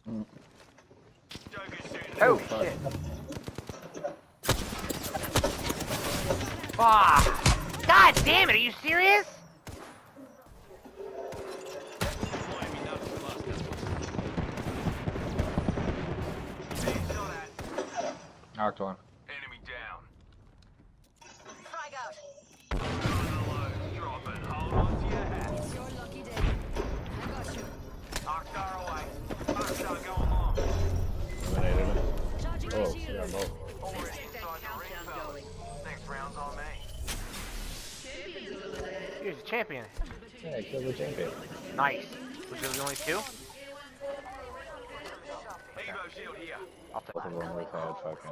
Oh shit. Ah! God damn it, are you serious? Knocked one. Enemy down. Frag out. Drop it. Hold on to your hat. It's your lucky day. I got you. Arcstar away. Arcstar going long. Eliminated him. Charging my Oh, shield. yeah, both. Already inside the ring, fellas. Next round's on me. He's a champion. Yeah, killed the champion. Nice. Was there only two? Evo shield here. I'll take Both of them with had fucking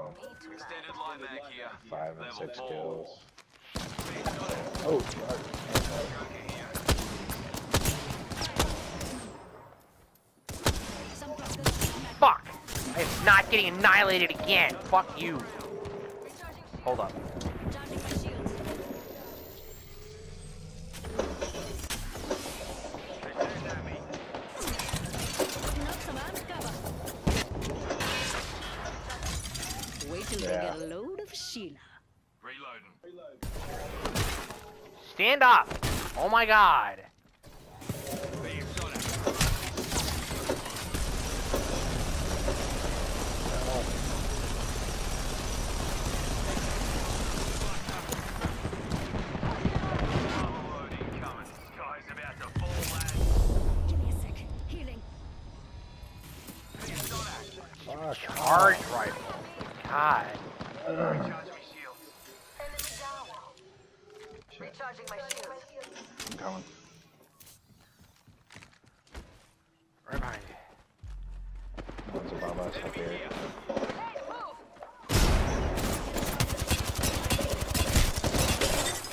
Extended line mag here. 5 and Level 6 4. kills. Beast on it. Oh, Joker here. Some clusters. Fuck! I am not getting annihilated again. Fuck you. Hold up. Charging my shields. They're at me. Putting up some armed cover. Wait till they Yeah. get a load of Sheila. Reloading. Stand up! Oh my god. Beast on it. Overload incoming. Sky's about to fall, lads. Give me a sec. Healing. Beast on it. fuck. Charge rifle. God. Recharge me shields. Enemy down. Recharging my shields. I'm coming. Right behind you. One's above us up here.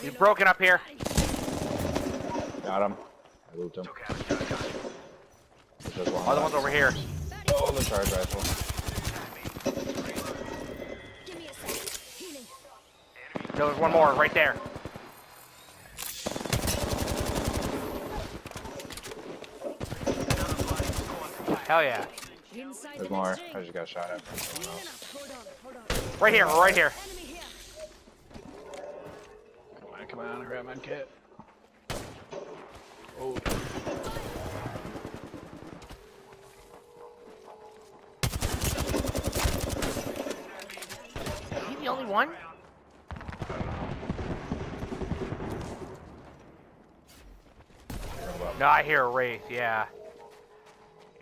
He's broken up here. Got him. I looped him. Took out a Joker. There's just one Other left. one's over here. Oh, the charge rifle. Give me a sec. Healing. No, there's one more right there. Hell yeah. Inside There's the more. next I ring. just got shot at from someone Healing else. up. Hold on. Right here, right here. Enemy here. Come on, I grab my kit. Oh. Is he the only one? No, I hear a wraith, yeah.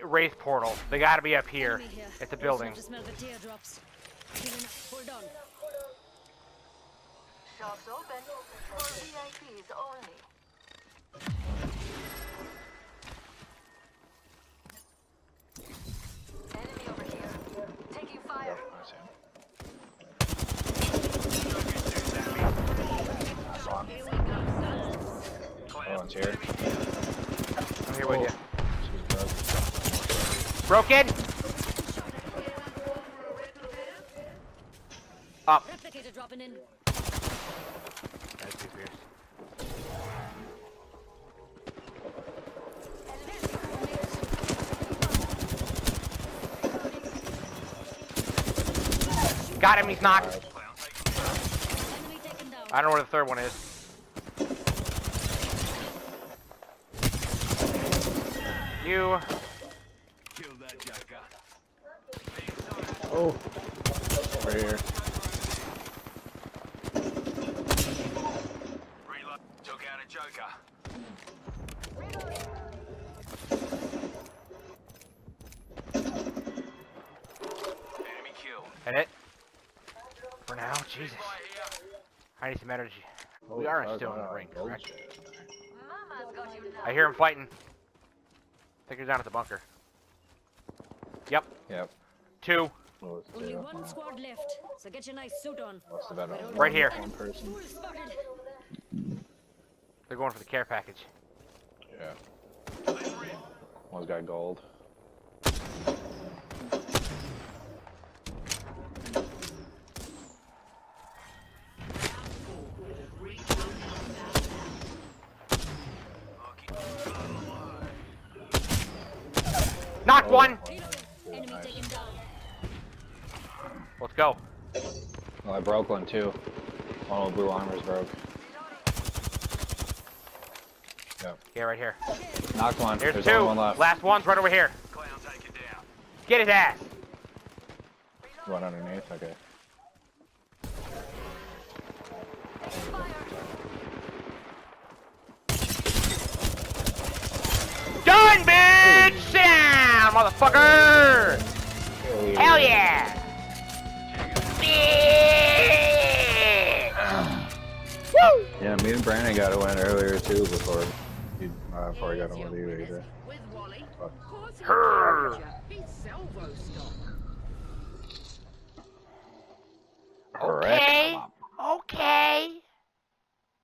Wraith portal. They gotta be up here Enemy here. at the building. Start to smell the teardrops. Healing up. Hold on. Shops open for VIPs only. Enemy over here. Taking fire. Yep, I see him. That's one. Oh, one's here. I'm here with you. She's broke. Broken! Up. Replicator dropping in. That's too fierce. Got him, he's knocked. Enemy taken down. I don't know where the third one is. You. Kill that Joker. Oh. Over here. Reload. Took out a Joker. Enemy killed. And it. For now, Jesus. Fire here. I need some energy. Oh, We are fuck, still in the wow, ring, gold correct? shit. Mama's got you now. I hear him fighting. I think he's down at the bunker. Yep. Yep. Two. Well, it's Only two. one squad left, so get your nice suit on. Must have been Right here. One person. Fool spotted. They're going for the care package. Yeah. One's got gold. Knocked one! Let's go. Well, I broke one too. One with blue armor's broke. Yep. Okay, right here. Knocked one. There's There's two. only one left. Last one's right over here. Clown taken down. Get his ass. One underneath. Okay. Done, bitch! Sit down, motherfucker! Hell yeah! Yeah! Woo! Yeah, me and Brandon got a win earlier too before he got a win with you either. With Wally. Fuck. Of course he's Her. a He's salvo stock. Okay. Okay.